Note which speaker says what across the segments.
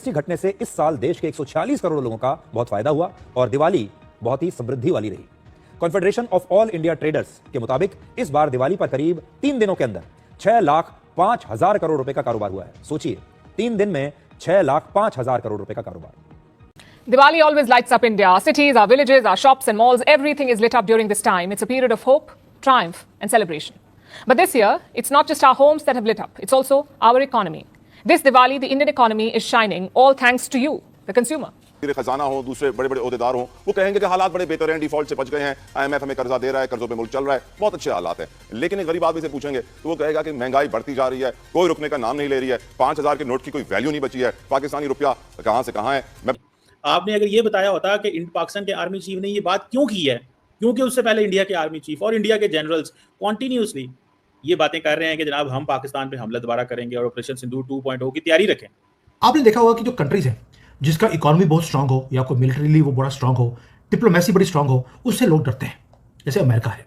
Speaker 1: GST घटने से इस साल देश के 146 करोड़ लोगों का बहुत फायदा हुआ और दिवाली बहुत ही समृद्धि वाली रही। Confederation of all India traders के मुताबिक इस बार दिवाली पर करीब 3 दिनों के अंदर 6,05,000 करोड़ रुपए का कारोबार हुआ है। सोचिए, 3 दिन में 6,05,000 करोड़ रुपए का कारोबार।
Speaker 2: Diwali always lights up India. Our cities, our villages, our shops and malls, everything is lit up during this time. It's a period of hope, triumph and celebration. But this year, it's not just our homes that have lit up. It's also our economy. This Diwali, the Indian economy is shining, all thanks to you, the consumer.
Speaker 3: खजाना हो, दूसरे बड़े बड़े ओहदेदार हो, वो कहेंगे कि हालात बड़े बेहतर हैं, डिफॉल्ट से बच गए हैं, आईएमएफ हमें कर्जा दे रहा है, कर्जों पे मुल्क चल रहा है, बहुत अच्छे हालात हैं। लेकिन एक गरीब आदमी से पूछेंगे तो वो कहेगा कि महंगाई बढ़ती जा रही है, कोई रुकने का नाम नहीं ले रही है, 5,000 के नोट की कोई वैल्यू नहीं बची है, पाकिस्तानी रुपया कहां से कहां है।
Speaker 4: आपने अगर ये बताया होता कि पाकिस्तान के आर्मी चीफ ने ये बात क्यों की है, क्योंकि उससे पहले इंडिया के आर्मी चीफ और इंडिया के जनरल्स कॉन्टिन्यूसली ये बातें कर रहे हैं कि जनाब हम पाकिस्तान पे हमला दोबारा करेंगे और ऑपरेशन सिंदूर 2.0 की तैयारी रखें।
Speaker 5: आपने देखा होगा कि जो कंट्रीज है जिसका इकोनॉमी बहुत स्ट्रांग हो या कोई मिलिट्रीली वो बड़ा स्ट्रांग हो, डिप्लोमेसी बड़ी स्ट्रांग हो, उससे लोग डरते हैं, जैसे अमेरिका है।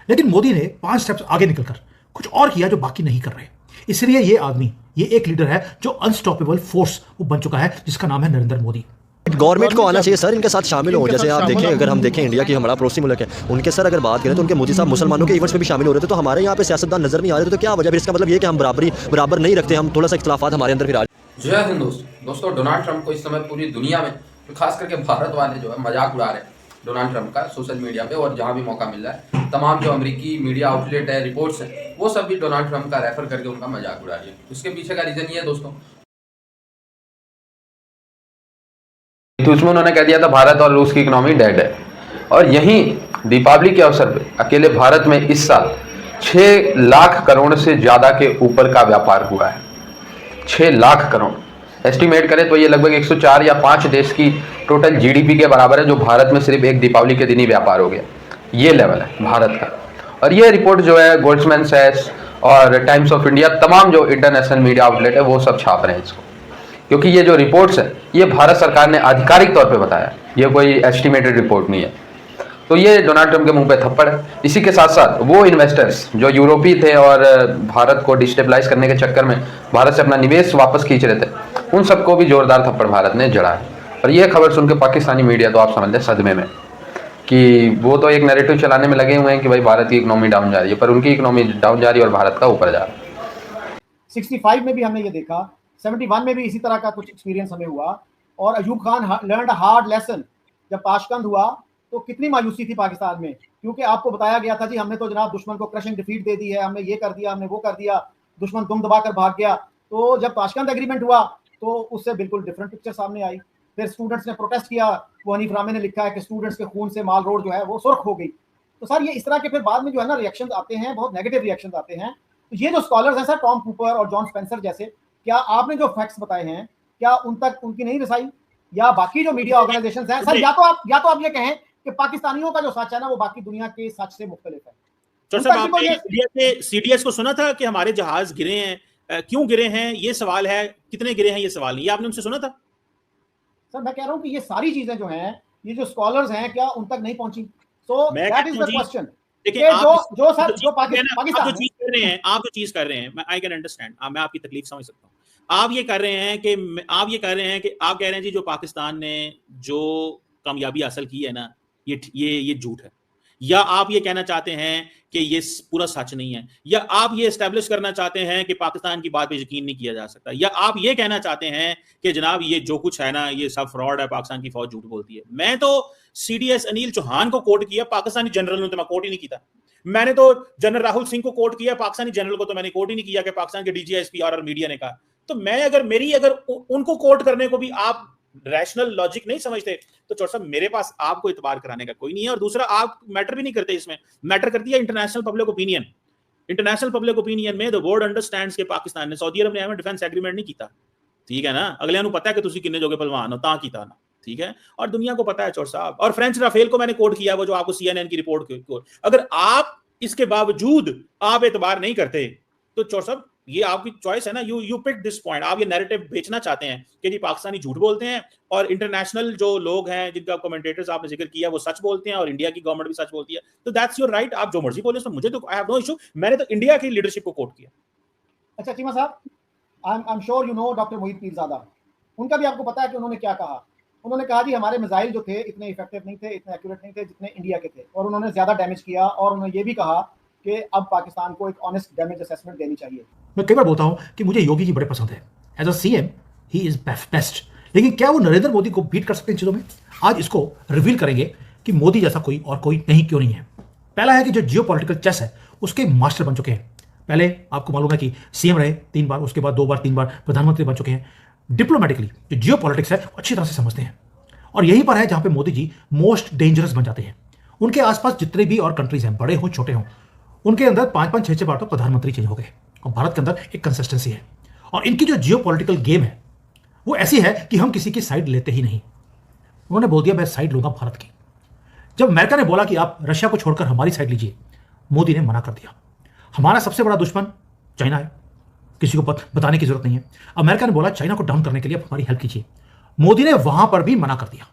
Speaker 5: लेकिन मोदी ने 5 स्टेप्स आगे निकलकर कुछ और किया जो बाकी नहीं कर रहे। इसलिए ये आदमी, ये एक लीडर है जो अनस्टॉपेबल फोर्स वो बन चुका है, जिसका नाम है नरेंद्र मोदी।
Speaker 6: गवर्नमेंट को आना चाहिए सर, इनके साथ शामिल हो। जैसे आप देखें, अगर हम देखें इंडिया की हमारा पड़ोसी मुल्क है, उनके सर अगर बात करें तो उनके मोदी साहब मुसलमानों के इवेंट्स में भी शामिल हो रहे थे, तो हमारे यहाँ पे सियासतदान नजर नहीं आ रहे थे, तो क्या वजह? फिर इसका मतलब ये कि हम बराबर नहीं रखते, हम थोड़ा सा इख्तिलाफात हमारे अंदर फिर।
Speaker 7: जय हिंद दोस्तों, डोनाल्ड ट्रंप को इस समय पूरी दुनिया में, खास करके भारत वाले जो है मजाक उड़ा रहे हैं डोनाल्ड ट्रंप का सोशल मीडिया पे, और जहाँ भी मौका मिल रहा है तमाम जो अमेरिकी मीडिया आउटलेट है, रिपोर्ट्स हैं, वो सब भी डोनाल्ड ट्रंप का रेफर करके उनका मजाक उड़ा रही है। इसके पीछे का रीजन ये है दोस्तों, तो उसमें उन्होंने कह दिया था भारत और रूस की इकोनॉमी डेड है, और यहीं दीपावली के अवसर पे अकेले भारत में इस साल 6 लाख करोड़ से ज्यादा के ऊपर का व्यापार हुआ है। 6 लाख करोड़ एस्टिमेट करें तो ये लगभग 104 या 5 देश की टोटल जीडीपी के बराबर है, जो भारत में सिर्फ एक दीपावली के दिन ही व्यापार हो गया। ये लेवल है भारत का, और ये रिपोर्ट जो है गोल्ड्समैन सैक्स और टाइम्स ऑफ इंडिया, तमाम जो इंटरनेशनल मीडिया आउटलेट है वो सब छाप रहे हैं इसको, क्योंकि ये जो रिपोर्ट्स है ये भारत सरकार ने आधिकारिक तौर पे बताया, ये कोई एस्टिमेटेड रिपोर्ट नहीं है। तो ये डोनाल्ड ट्रंप के मुंह पे थप्पड़ है। इसी के साथ साथ वो इन्वेस्टर्स जो यूरोपीय थे और भारत को डिस्टेबलाइज करने के चक्कर में भारत से अपना निवेश वापस खींच रहे थे, उन सबको भी जोरदार थप्पड़ भारत ने जड़ा है। और ये खबर सुन के पाकिस्तानी मीडिया तो आप समझ लें सदमे में, कि वो तो एक नैरेटिव चलाने में लगे हुए हैं कि भाई भारत की इकोनॉमी डाउन जा रही है, पर उनकी इकोनॉमी डाउन जा रही है और भारत का ऊपर जा रहा है।
Speaker 8: 65 में भी हमने ये देखा, 71 में भी इसी तरह का कुछ एक्सपीरियंस हमें हुआ, और Ayub Khan learned hard lesson. जब ताशकंद हुआ तो कितनी मायूसी थी पाकिस्तान में, क्योंकि आपको बताया गया था जी हमने तो जनाब दुश्मन को क्रशिंग डिफीट दे दी है, हमने ये कर दिया, हमने वो कर दिया, दुश्मन दुम दबाकर भाग गया। तो जब ताशकंद एग्रीमेंट हुआ तो उससे बिल्कुल डिफरेंट पिक्चर सामने आई। फिर स्टूडेंट्स ने प्रोटेस्ट किया, वो हनीफ रामे ने लिखा है कि स्टूडेंट्स के खून से माल रोड जो है वो सुर्ख हो गई। तो सर ये इस तरह के फिर बाद में जो है ना रिएक्शन आते हैं, बहुत नेगेटिव रिएक्शन आते हैं। तो ये जो स्कॉलर्स हैं सर, टॉम कूपर और जॉन स्पेंसर जैसे, क्या आपने जो फैक्ट्स बताए हैं क्या उन तक उनकी नहीं रसाई, या बाकी जो मीडिया ऑर्गेनाइजेशंस हैं सर, या तो आप ये कहें कि पाकिस्तानियों का जो सच है ना वो बाकी दुनिया के सच से मुख्तलिफ है।
Speaker 4: तो सर आपने सीडीएस को सुना था कि हमारे जहाज गिरे हैं, क्यों गिरे हैं ये सवाल है, कितने गिरे हैं ये सवाल नहीं, ये आपने उनसे सुना था?
Speaker 8: सर मैं कह रहा हूं कि ये सारी चीजें जो हैं, ये जो स्कॉलर्स हैं क्या उन तक नहीं पहुंची? So that is the question. देखिए जो सर जो पाकिस्तान
Speaker 4: आप जो चीज कर रहे हैं, मैं आई कैन अंडरस्टैंड, मैं आपकी तकलीफ समझ सकता हूं। आप ये कह रहे हैं कि आप कह रहे हैं जी जो पाकिस्तान ने जो कामयाबी हासिल की है ना, ये झूठ है, या आप ये कहना चाहते हैं कि ये पूरा सच नहीं है, या आप ये एस्टेब्लिश करना चाहते हैं कि पाकिस्तान की बात पे यकीन नहीं किया जा सकता, या आप ये कहना चाहते हैं कि जनाब ये जो कुछ है ना ये सब फ्रॉड है, पाकिस्तान की फौज झूठ बोलती है। मैं तो सीडीएस अनिल चौहान को कोट किया, पाकिस्तानी जनरल ने तो मैं कोट ही नहीं किया। मैंने तो जनरल राहुल सिंह को कोट किया, पाकिस्तानी जनरल को तो मैंने कोट ही नहीं किया कि पाकिस्तान के डीजीएसपी और मीडिया ने कहा। तो मैं अगर उनको कोट करने को भी आप रैशनल लॉजिक नहीं समझते तो चौर साहब मेरे पास आपको इतबार कराने का कोई नहीं है। और दूसरा, आप मैटर भी नहीं करते, इसमें मैटर करती है international public opinion. International public opinion में द वर्ल्ड अंडरस्टैंड्स के पाकिस्तान ने सऊदी अरब ने डिफेंस एग्रीमेंट नहीं किया, ठीक है ना, अगले को पता है कि तुसी किन्ने जोगे पहलवान हो, ता कीता ना, ठीक है, और दुनिया को पता है चौर साहब। और फ्रेंच राफेल को मैंने कोट किया, वो जो आपको सीएनएन की रिपोर्ट, अगर आप इसके बावजूद आप एतबार नहीं करते तो चौर साहब ये आपकी चॉइस है ना, यू पिक दिस पॉइंट। आप ये नैरेटिव बेचना चाहते हैं कि जी पाकिस्तानी झूठ बोलते हैं और इंटरनेशनल जो लोग हैं जिनका कमेंटेटर्स आपने जिक्र किया वो सच बोलते हैं और इंडिया की गवर्नमेंट भी सच बोलती है, तो दैट्स योर राइट, आप जो मर्जी बोले उसमें मुझे तो आई हैव नो इशू। मैंने तो इंडिया की लीडरशिप को कोट किया।
Speaker 8: अच्छा चीमा साहब, I am sure you know doctor Mohit Pirzada. उनका भी आपको पता है कि उन्होंने क्या कहा। उन्होंने कहा जी हमारे मिसाइल जो थे इतने इफेक्टिव नहीं थे, इतने एक्यूरेट नहीं थे जितने इंडिया के थे, और उन्होंने ज़्यादा डैमेज किया, और उन्होंने ये भी कहा कि अब पाकिस्तान को एक ऑनेस्ट डैमेज असेसमेंट देनी चाहिए।
Speaker 5: मैं कई बार बोलता हूं कि मुझे योगी जी बड़े पसंद है। As a CM he is best, लेकिन क्या वो नरेंद्र मोदी को बीट कर सकते हैं इन चीज़ों में? आज इसको रिवील करेंगे कि मोदी जैसा कोई और कोई नहीं, क्यों नहीं है। पहला है कि जो जियो पॉलिटिकल चेस है उसके मास्टर बन चुके हैं। पहले आपको मालूम है कि सीएम रहे 3 बार, उसके बाद 2 बार 3 बार प्रधानमंत्री बन चुके हैं। डिप्लोमेटिकली जो जियो पॉलिटिक्स है अच्छी तरह से समझते हैं, और यहीं पर है जहां पे मोदी जी मोस्ट डेंजरस बन जाते हैं। उनके आसपास जितने भी और कंट्रीज हैं, बड़े हो छोटे हों, उनके अंदर 5-5 6-6 बार तो प्रधानमंत्री चेंज हो गए, और भारत के अंदर एक कंसिस्टेंसी है। और इनकी जो जियो पॉलिटिकल गेम है वो ऐसी है कि हम किसी की साइड लेते ही नहीं। उन्होंने बोल दिया मैं साइड लूंगा भारत की। जब अमेरिका ने बोला कि आप रशिया को छोड़कर हमारी साइड लीजिए, मोदी ने मना कर दिया। हमारा सबसे बड़ा दुश्मन चाइना है, किसी को बताने की जरूरत नहीं है। अमेरिका ने बोला चाइना को डाउन करने के लिए आप हमारी हेल्प कीजिए, मोदी ने वहां पर भी मना कर दिया।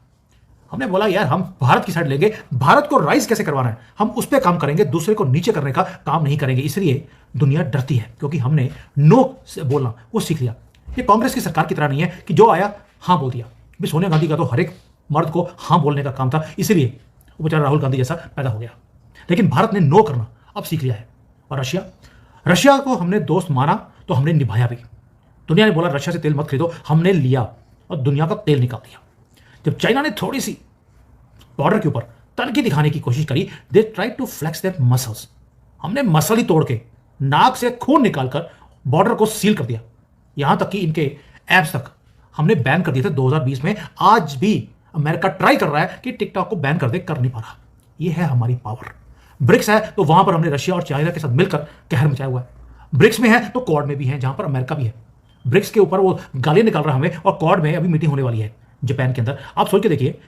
Speaker 5: हमने बोला यार हम भारत की साइड लेंगे, भारत को राइज कैसे करवाना है हम उस पर काम करेंगे, दूसरे को नीचे करने का काम नहीं करेंगे। इसलिए दुनिया डरती है, क्योंकि हमने नो से बोलना वो सीख लिया। ये कांग्रेस की सरकार की तरह नहीं है कि जो आया हाँ बोल दिया। भी सोनिया गांधी का तो हर एक मर्द को हाँ बोलने का काम था, इसीलिए वो बेचारा राहुल गांधी जैसा पैदा हो गया। लेकिन भारत ने नो करना अब सीख लिया है। और रशिया को हमने दोस्त माना तो हमने निभाया भी। दुनिया ने बोला रशिया से तेल मत खरीदो, हमने लिया और दुनिया का तेल निकाल दिया। जब चाइना ने थोड़ी सी बॉर्डर के ऊपर तनकी दिखाने की कोशिश करी, they try to flex their muscles, हमने मसल ही तोड़ के नाक से खून निकालकर बॉर्डर को सील कर दिया। यहां तक कि इनके एप्स तक हमने बैन कर दिए थे 2020 में। आज भी अमेरिका ट्राई कर रहा है कि टिकटॉक को बैन कर दे, कर नहीं पा रहा। यह है हमारी पावर। ब्रिक्स है तो वहां पर हमने रशिया और चाइना के साथ मिलकर कहर मचाया हुआ है। ब्रिक्स में है तो क्वाड में भी है, जहां पर अमेरिका भी है। ब्रिक्स के ऊपर वो गालियां निकाल रहा हमें, और क्वाड में अभी मीटिंग होने वाली है जापान के अंदर। आप सोच के देखिए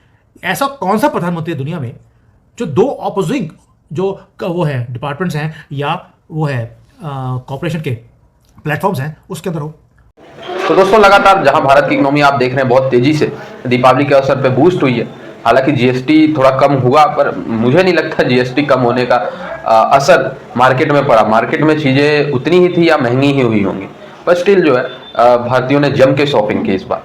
Speaker 5: ऐसा कौन सा प्रधानमंत्री है दुनिया में जो 2 ऑपोजिंग जो वो है डिपार्टमेंट्स हैं या वो है कॉर्पोरेशन के प्लेटफॉर्म्स हैं उसके अंदर हो।
Speaker 7: तो दोस्तों लगातार जहां भारत की इकोनॉमी आप देख रहे हैं बहुत तेजी से दीपावली के अवसर पे बूस्ट हुई है। हालांकि जीएसटी थोड़ा कम हुआ, पर मुझे नहीं लगता जीएसटी कम होने का असर मार्केट में पड़ा। मार्केट में चीज़ें उतनी ही थी या महंगी ही हुई होंगी, पर स्टिल जो है भारतीयों ने जम के शॉपिंग की इस बार।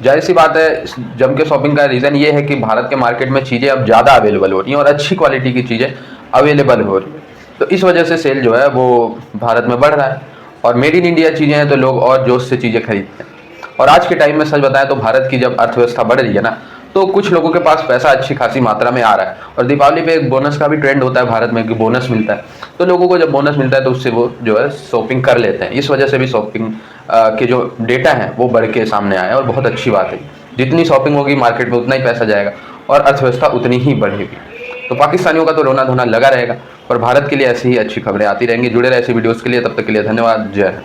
Speaker 7: जाहिर सी बात है, जम के शॉपिंग का रीज़न ये है कि भारत के मार्केट में चीज़ें अब ज़्यादा अवेलेबल हो रही हैं और अच्छी क्वालिटी की चीज़ें अवेलेबल हो रही हैं। तो इस वजह से सेल जो है वो भारत में बढ़ रहा है, और मेड इन इंडिया चीज़ें हैं तो लोग और जोश से चीज़ें खरीदते हैं। और आज के टाइम में सच बताएं तो भारत की जब अर्थव्यवस्था बढ़ रही है ना, तो कुछ लोगों के पास पैसा अच्छी खासी मात्रा में आ रहा है। और दीपावली पे एक बोनस का भी ट्रेंड होता है भारत में कि बोनस मिलता है, तो लोगों को जब बोनस मिलता है तो उससे वो जो है शॉपिंग कर लेते हैं। इस वजह से भी शॉपिंग के जो डेटा हैं वो बढ़ के सामने आए, और बहुत अच्छी बात है। जितनी शॉपिंग होगी मार्केट में उतना ही पैसा जाएगा और अर्थव्यवस्था उतनी ही बढ़ेगी। तो पाकिस्तानियों का तो रोना धोना लगा रहेगा, पर भारत के लिए ऐसी ही अच्छी खबरें आती रहेंगी। जुड़े रहे ऐसी वीडियोज़ के लिए, तब तक के लिए धन्यवाद। जय हिंद।